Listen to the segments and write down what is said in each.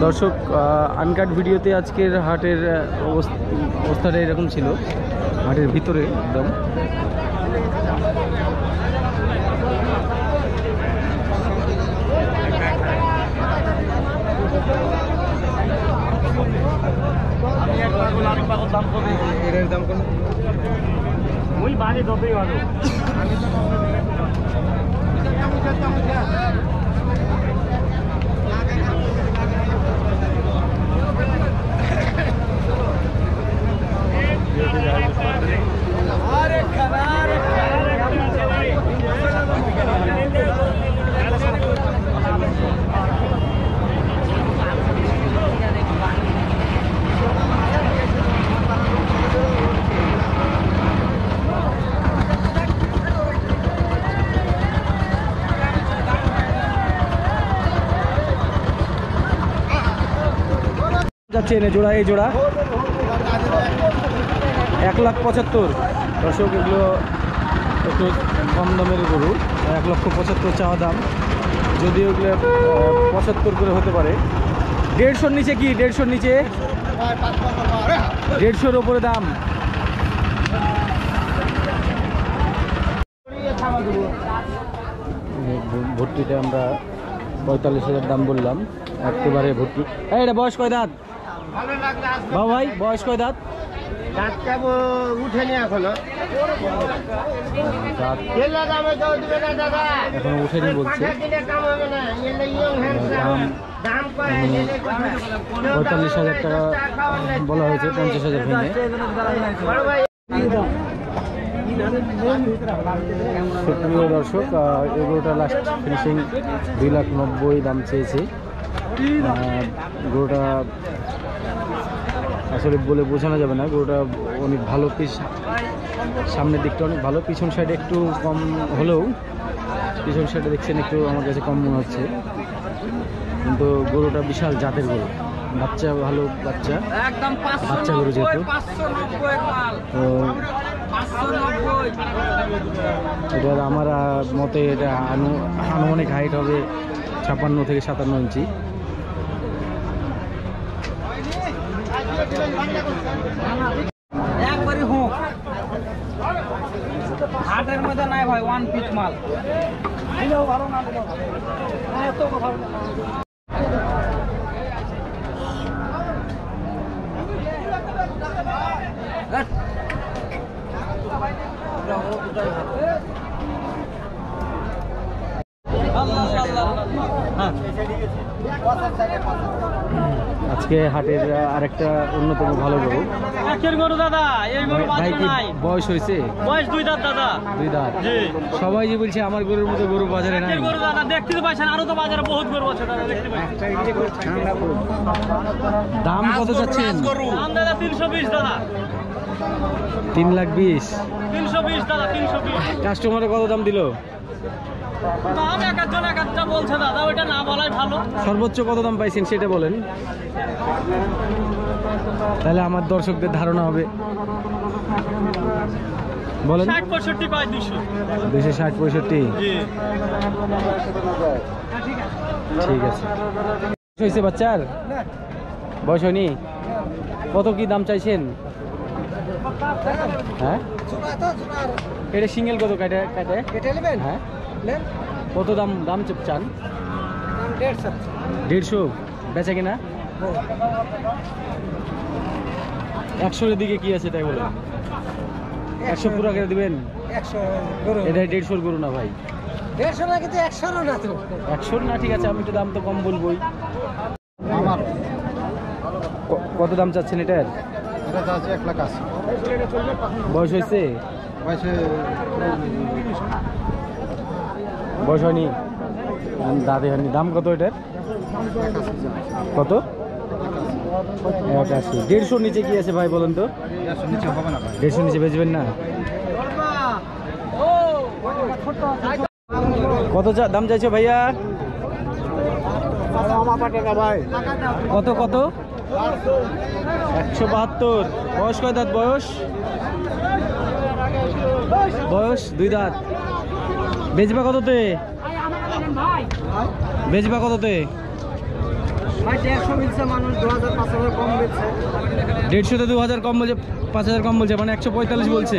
দর্শক, আনকাট ভিডিওতে আজকের হাটের অবস্থাটা এরকম ছিল, হাটের ভিতরে একদম। এর দাম কত? ওই বাড়ি যতই ভালো। যাচ্ছে এনে জোড়া, এই জোড়া 1,75,000। দর্শক, এগুলো একটু কম দামের গরু, 1,75,000 চাওয়া দাম, যদিও এগুলো 75 করে হতে পারে। 150-র নিচে কি? 150-র নিচে, 150-র ওপরে দাম। ভর্তিটা আমরা 45,000 দাম বললাম, একেবারে ভর্তি। এটা বয়স কয় দাঁত বাবু ভাই? বয়স কয় দাঁত? উঠেনি এখনো, এখনো উঠেনি বলছে। 45,000 টাকা বলা হয়েছে, 50,000 ভেঙে। সুপ্রিয় দর্শক, এগুলোটা লাস্ট ফিনিশিং 2,90,000 দাম চেয়েছে। গরুটা আসলে বলে বোঝানো যাবে না, গরুটা অনেক ভালো পিস, সামনের দিকটা অনেক ভালো, পিছন সাইডে একটু কম হলেও, পিছন সাইডে দেখছেন একটু আমার কাছে কম মনে হচ্ছে, কিন্তু গরুটা বিশাল জাতের গরু, বাচ্চা ভালো, বাচ্চা গরু যেহেতু। তো এটা আমার মতে এটা আনুমানিক হাইট হবে 56 থেকে 57 ইঞ্চি। একবারই হোক হাটের মধ্যে নাই ভাই, 1 পিস মাল ভালো না এত ভালো না। আজকে হাটের আরেকটা অন্যতম ভালো গরু, গরু দাদা। এই গরু ভাই কি বয়স হয়েছে? বয়স 2 দাঁত দাদা। 2 দাঁত। সবাই যে বলছে আমার গরুর মতো গরু বাজারে নাই। গরু দাদা দেখতে তো পাচ্ছেন, আরো তো বাজারে বহুত গরু আছে দাদা, দেখতে পাচ্ছেন। দাম কত চাচ্ছেন? দাম দাদা 320 দাদা। 3,20,000। 320 দাদা, 320। কাস্টমারে কত দাম দিল? দাম এক একটা বলছে দাদা, ওইটা না বলাই ভালো। সর্বোচ্চ কত দাম পাইছেন সেটা বলেন, তাহলে আমার দর্শকদের ধারণা হবে। বলেন। 60-65 পাই, 260-65। ঠিক আছে। হয়েছে বাচ্চার? বয়স হয়নি? কত কি দাম চাইছেন? হ্যাঁ, এটা সিঙ্গেল কত কাটে? হ্যাঁ, কত দাম চান? 150। বেচা কিনা 100-এর দিকে কি আছে তাই বলেন? 100 পুরো করে দিবেন? এটা 150-র গরু না ভাই। 150 না, কিন্তু 100 না তো। 100 না, ঠিক আছে, আমি একটু দাম তো কম বলবোই। কত দাম চাচ্ছেন এটার? এটা আছে 1,80,000। বয়স হয়েছে? বয়স হয়নি, দাঁতে হয়নি। দাম কত এটার? কত? 81। 150-র নিচে কি আছে ভাই বলেন তো? 150-র নিচে বেচবেন না? কত দাম চাইছো ভাইয়া? কত কত? 172। বয়স কয় দাঁত? বয়স 2 দাঁত। বেচবা কততে? বেচবা কততে? ভাই 150 মিলছে, মানুষ 2500 কম বেচছে। 150 2000 কম বলছে, 5000 কম বলছে, মানে 145 বলছে।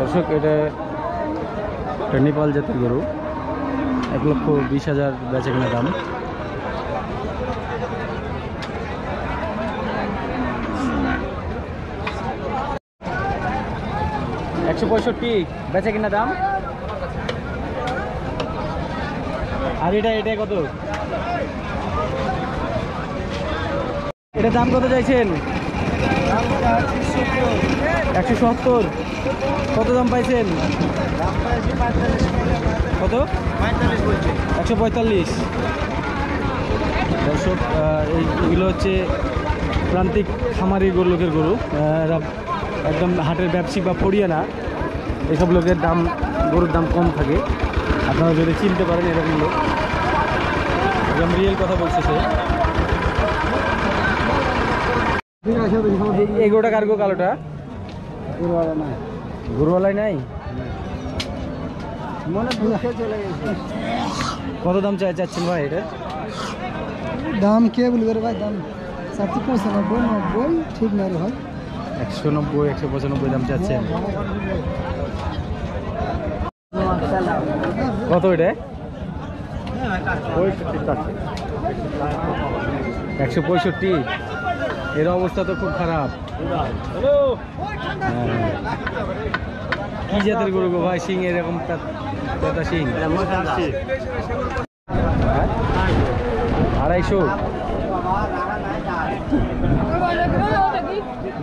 দর্শক এটা একটা নেপাল জাতের গরু, 1,20,000 বেচা কিনা দাম। $165 বেচা কিনা দাম। আর এটা কত? এটা দাম কত চাইছেন? 170। কত দাম পাইছেন? কত? 145। দর্শক এইগুলো হচ্ছে প্রান্তিক খামারি লোকের গরু, এরা একদম হাটের ব্যবসায়িক বা ফড়িয়ে না, এসব লোকের দাম, গরুর দাম কম থাকে। আপনারা যদি চিনতে পারেন এরকম লোক, একদম রিয়েল কথা বলছে সে। এই গরুটা কার গো? কালোটা গরুওয়ালায় নাই, মনে চলে গেছে। কত দাম চাচ্ছেন ভাই এটা? দাম কে বলবে রে ভাই? দাম 95 90 ঠিক না রে ভাই। 190 195 দাম চাচ্ছেন। কত এটা? 165। এর অবস্থা তো খুব খারাপ। কি জাতের গরু গো ভাই? সিং এরকম সিং 250।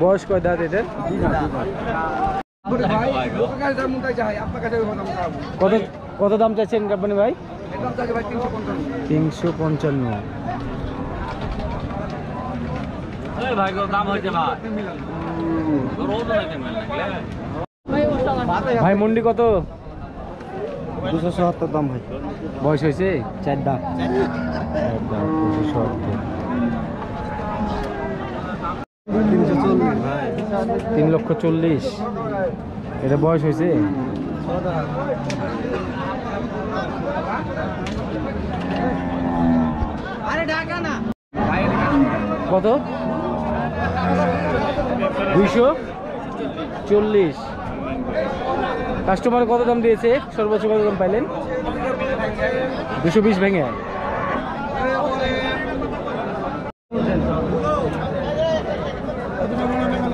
বয়স কয় দাঁত এদের? কত দাম চাইছেন কাপ্পানি ভাই? 355। ভাই মন্ডি কত? 270 দাম ভাই। বয়স হয়েছে? 4 দাঁত। 3,40,000। এটা বয়স হয়েছে? কত? 240। কাস্টমার কত দাম দিয়েছে? সর্বোচ্চ কত দাম পাইলেন? 220 ভেঙে।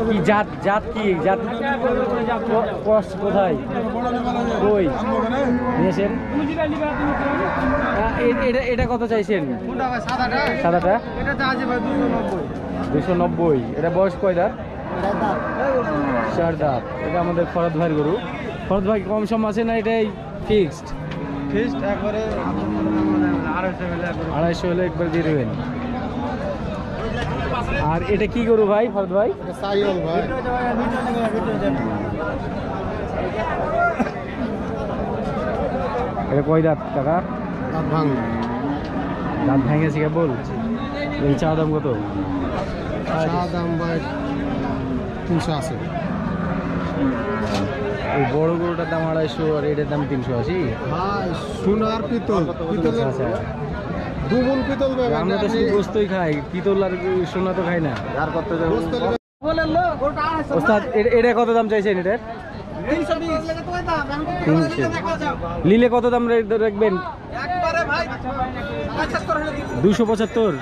কি জাত? জাত কি জাত? কোথায় কই নিয়েছেন? এটা কত চাইছেন? সাদাটা 290। এটা বয়স কয় দাঁত? 4 দাঁত। এটা আমাদের ফরাদ ভাইয়ের গরু। ফরাদ ভাই কম সম আছে না? এটাই ফিক্সড? একবারে 250 হলে একবার দিয়ে দেবেন। আর এটা কি গরু ভাই ফরাদ ভাই? সাইল ভাই। এটা কয় দাঁত কাকা? দাঁত ভেঙেছে কেবল। এই চা দাম কত? দাম ভাই 380। এই বড় গরুটার দাম 250 আর এটার দাম 380। ভাই সোনার পিতল, আচ্ছা দুগুণ পিতল ভাই। আমরা তো শুধু গোস্তই খাই, পিতল আর সোনা তো খাই না। আর কত যাবে? ওস্তাদ এটা কত দাম চাইছেন? এটার 300। লিলে কত দাম রাখবেন? 275।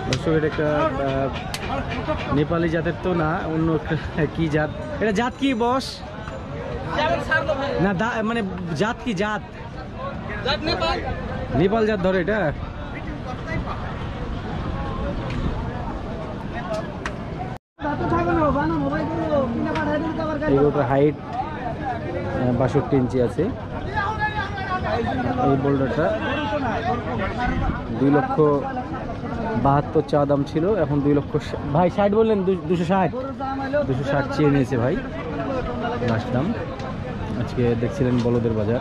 দর্শক এটা একটা নেপালি জাতের তো না, অন্য কি জাত? এটা জাত কি বস? না মানে জাত কি? জাত নেপাল জাত ধরে এটা। এই গরুটার হাইট 62 ইঞ্চি আছে। এই বোল্ডারটা 2,72,000 চা দাম ছিল, এখন 2 লক্ষ। ভাই 60 বললেন? 260 চেয়ে নিয়েছে ভাই লাস্ট দাম। আজকে দেখছিলেন বলদের বাজার।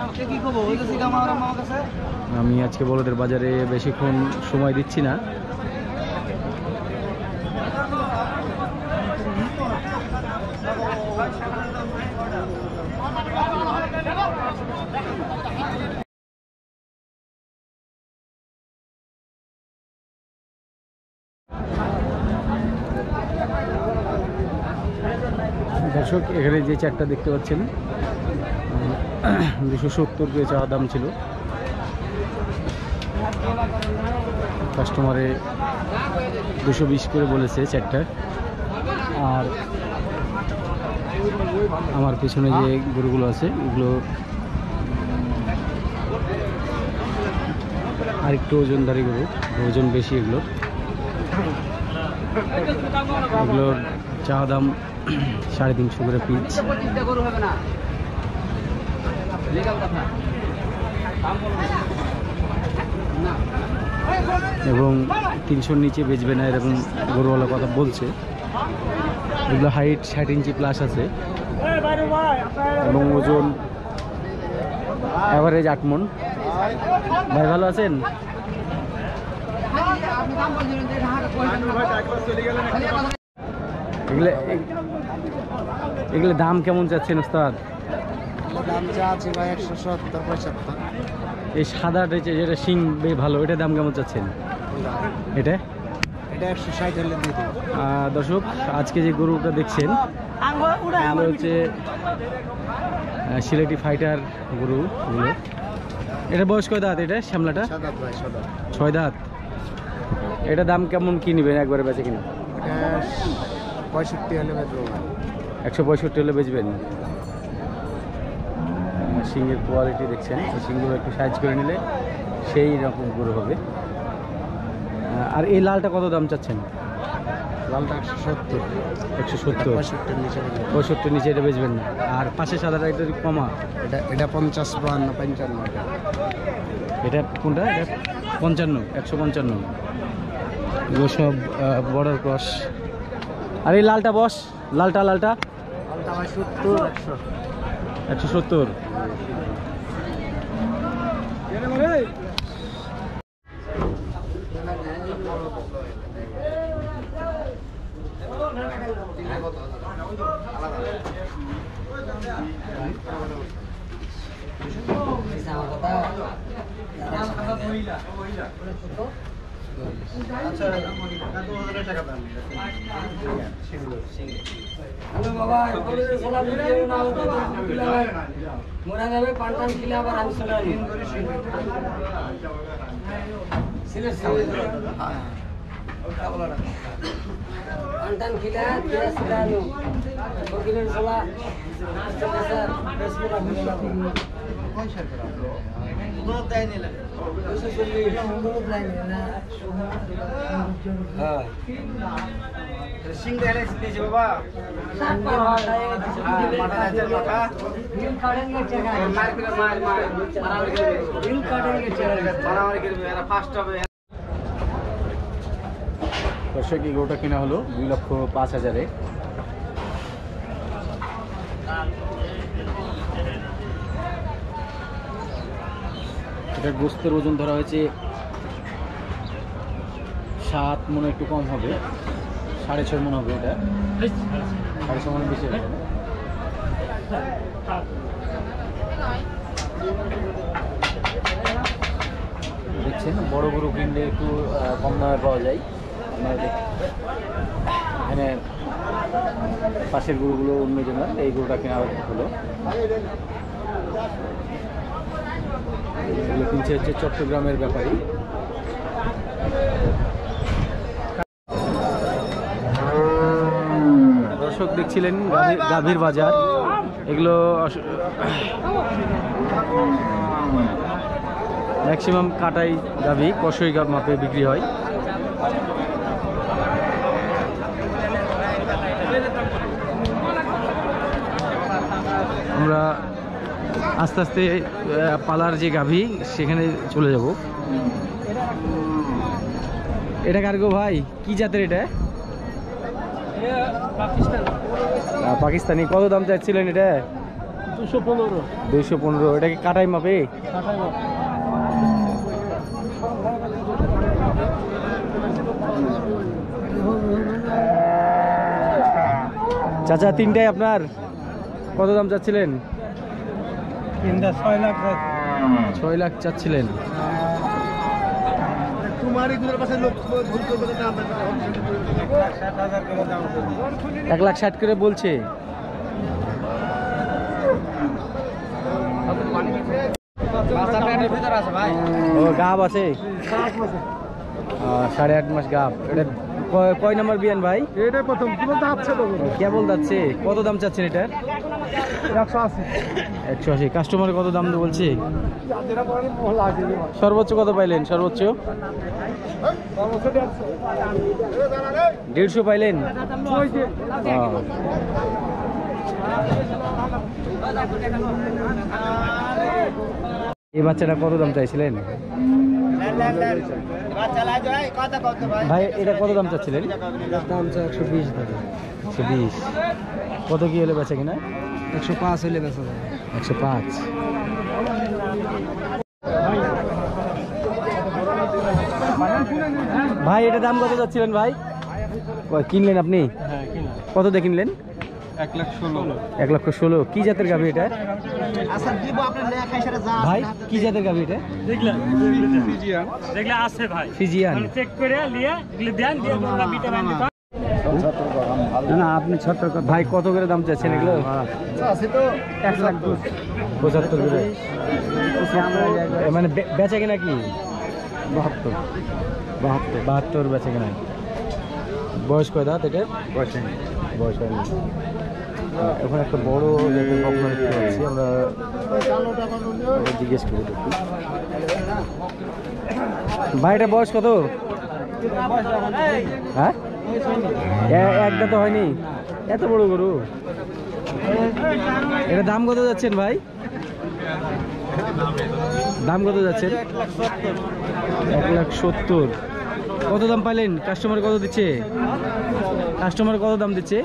আমি আজকে বলদের বাজারে বেশিক্ষণ সময় দিচ্ছি না। দর্শক এখানে যে চারটা দেখতে পাচ্ছেন 270 করে চাওয়া দাম ছিল, কাস্টমারে 220 করে বলেছে চারটা। আর আমার পিছনে যে গরুগুলো আছে এগুলো আরেকটু ওজনদারি গরু, ওজন বেশি এগুলোর চাওয়া দাম 350 করে পিচ। এবং 300-র নিচে বেচবে না এরকম গরুওয়ালা কথা বলছে। এগুলো হাইট 60 ইঞ্চি প্লাস আছে এবং ওজন অ্যাভারেজ 8 মণ। ভাই ভালো আছেন? এগুলো দাম কেমন যাচ্ছেন ওস্তাদ? দাম যা আছে ভাই 170-75। এই সাদাটা যেটা শিং বেশ ভালো, এটার দাম কেমন চাচ্ছেন? এটা 160 হলে দিয়ে দেব। দর্শক আজকে যে গরুটা দেখছেন এগুলো হচ্ছে সিলেটি ফাইটার গরুগুলো। এটা বয়স কয় দাঁত? এটা শ্যামলাটা 6 দাঁত। এটা দাম কেমন কি নেবেন একবারে বেচে কিনা? 65 হলে বেচবো। 165 হলে বেচবেন। শিংয়ের কোয়ালিটি দেখছেন, এই শিংগুলো একটু সাইজ করে নিলে সেই রকম গরু হবে। আর এই লালটা কত দাম চাচ্ছেন? লালটা 170। 170। 65 নিচে এটা বেচবেন না। আর পাশে সাদাটা একটু কমা, এটা 50, 52, 55। এটা কোনটা? এটা 55, 155। এগুলো সব বর্ডার ক্রস। আর এই লালটা বস, লালটা 70, 170। মোরা যাবে পান্টান কিলা আবার আমি চলে আসি পান্টান কিলা কিলা সিলানো বকিলের সোলা স্যার ফেসবুক দুধ দেয় নিলা 240 দুধ দেয় না। হ্যাঁ সিং দেলে দিছে বাবা সামনে মাঠায় মাঠা আছে মাঠা দিল কাটেंगे চেকা মার করে মার মারামারি করবে দিল কাটেंगे চেকা মারামারি করবে এরা ফাস্ট হবে। দর্শক এই গরুটা কিনা হলো 2,05,000-এ। এটার গোস্তের ওজন ধরা হয়েছে 7 মণ, একটু কম হবে, 6.5 মণ হবে। এটা 6.5 মণ বেশি হবে। দেখছেন বড় গরু কিনলে একটু কম দামে পাওয়া যায়। এখানে পাশের গরুগুলো অন্য জনের, এই গরুটা কেনা হলো। এগুলো কিনছে হচ্ছে চট্টগ্রামের ব্যাপারী। দর্শক দেখছিলেন গাভীর বাজার। এগুলো ম্যাক্সিমাম কাটাই গাভী, কষই মাপে বিক্রি হয়। আমরা আস্তে আস্তে পালার যে গাভী সেখানে চলে যাব। এটা কার্গো ভাই, কি জাতের এটা? পাকিস্তানি। কত দাম চাচ্ছিলেন এটা? 215। 215। এটা কি কাটাই মাপে? চাচা তিনটাই আপনার? কত দাম চাচ্ছিলেন? 6 লাখ। 6 লাখ চাচ্ছিলেন। 1,60,000 করে বলছে। ও গাব আছে 8.5 মাস গাব। এটা কয় নম্বর বিয়ান ভাই? এটা প্রথম কেবল যাচ্ছে। কত দাম চাচ্ছেন এটার? 180। কাস্টমারে কত দাম বলছে? সর্বোচ্চ কত পাইলেন? সর্বোচ্চ 150 পাইলেন। এই বাচ্চাটা কত দাম চাইছিলেন ভাই? এটা কত দাম চাচ্ছিলেন? দাম 120 টাকা। 120। কত কি হলে বেচা কিনা? 105 হলে বেচা যাবে। 105। ভাই এটা দাম কত যাচ্ছিলেন ভাই? কিনলেন আপনি? কত দিয়ে কিনলেন? 1,16,000। কি জাতের গাভী এটা ভাই? কি জাতের গাভী এটা? ফিজিয়ান। না আপনি 76 ভাই কত করে দাম চাচ্ছেন এগুলো? 1,75 করে। মানে বেচা কিনা কি? 72 বেচা কিনা। বয়স কয় দাঁত এটা? বয়স হয়নি। এখন একটা বড় জাতের বকনা দেখতে পাচ্ছি আমরা, জিজ্ঞেস করি দেখি। ভাই এটা বয়স কত? হ্যাঁ একটা তো হয়নি। এত বড় গরু, এটা দাম কত যাচ্ছেন ভাই? দাম কত যাচ্ছেন? 1,70,000। কত দাম পাইলেন? কাস্টমার কত দিচ্ছে? কাস্টমার কত দাম দিচ্ছে?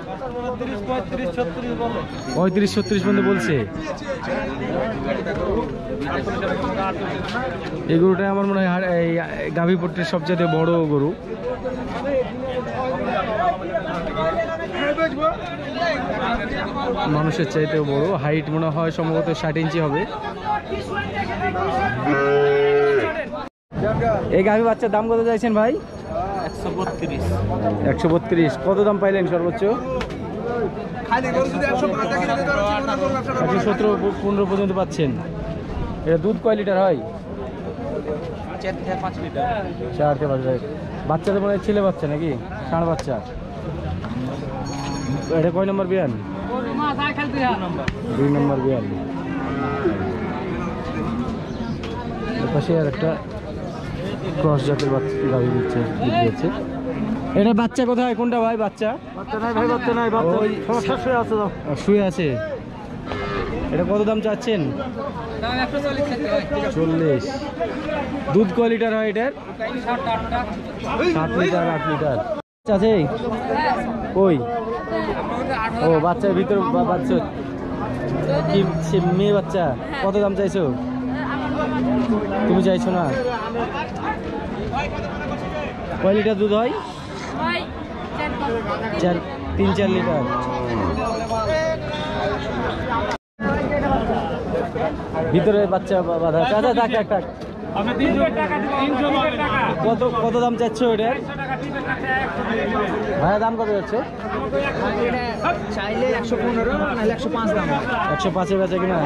35-36 পর্যন্ত বলছে। এই গরুটা আমার মনে হয় গাভীপট্টির সবচেয়ে বড় গরু। মানুষের চাইতেও বড়। হাইট মনে হয় সম্ভবত 60 ইঞ্চি হবে। এই গাভী বাচ্চার দাম কত চাইছেন ভাই? 132। কত দাম পাইলেন সর্বোচ্চ? 17-15 পর্যন্ত পাচ্ছেন। এটা দুধ কয় লিটার হয়? 4 থেকে 5 লিটার। 4 থেকে 5 লিটার। বাচ্চাদের মনে হয় ছেলে বাচ্চা নাকি? ষাঁড় বাচ্চা। এটা কয় নম্বর বিয়ান? 2 নম্বর বিয়ান। পাশে আর একটা ক্রস জাতের গাভী দিচ্ছে। এটা বাচ্চা কোথায়? কোনটা ভাই বাচ্চা? বাচ্চা নাই শুয়ে আছে। এটা কত দাম চাচ্ছেন? 40। দুধ কয় লিটার হয় এটার? 7 লিটার 8 লিটার আছে। কই? ও বাচ্চার ভিতর বাচ্চা কি? মেয়ে বাচ্চা। কত দাম চাইছো? তুমি চাইছো না? কয় লিটার দুধ হয়? 3-4 লিটার। ভিতরে বাচ্চা বাঁধা। আচ্ছা থাক থাক। কত দাম চাচ্ছ এটার? ভাইয়া দাম কত যাচ্ছে? চাইলে 115 নাহলে 105 দাম। 105 বেচা কিনা।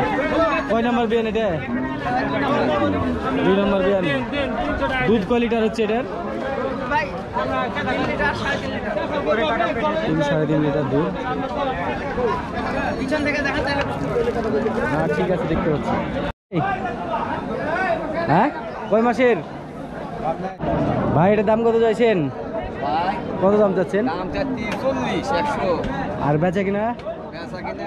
কয় নাম্বার বিয়ান এটা? 2 নম্বর বিয়ান। দুধ কয় লিটার হচ্ছে এটার? 3-3.5 লিটার দুধ। ঠিক আছে দেখতে পাচ্ছি। হ্যাঁ কয় মাসের ভাই? এটার দাম কত চাইছেন? কত দাম চাচ্ছেন? দাম 40, 100। আর বেচা কিনা? বেচা কিনা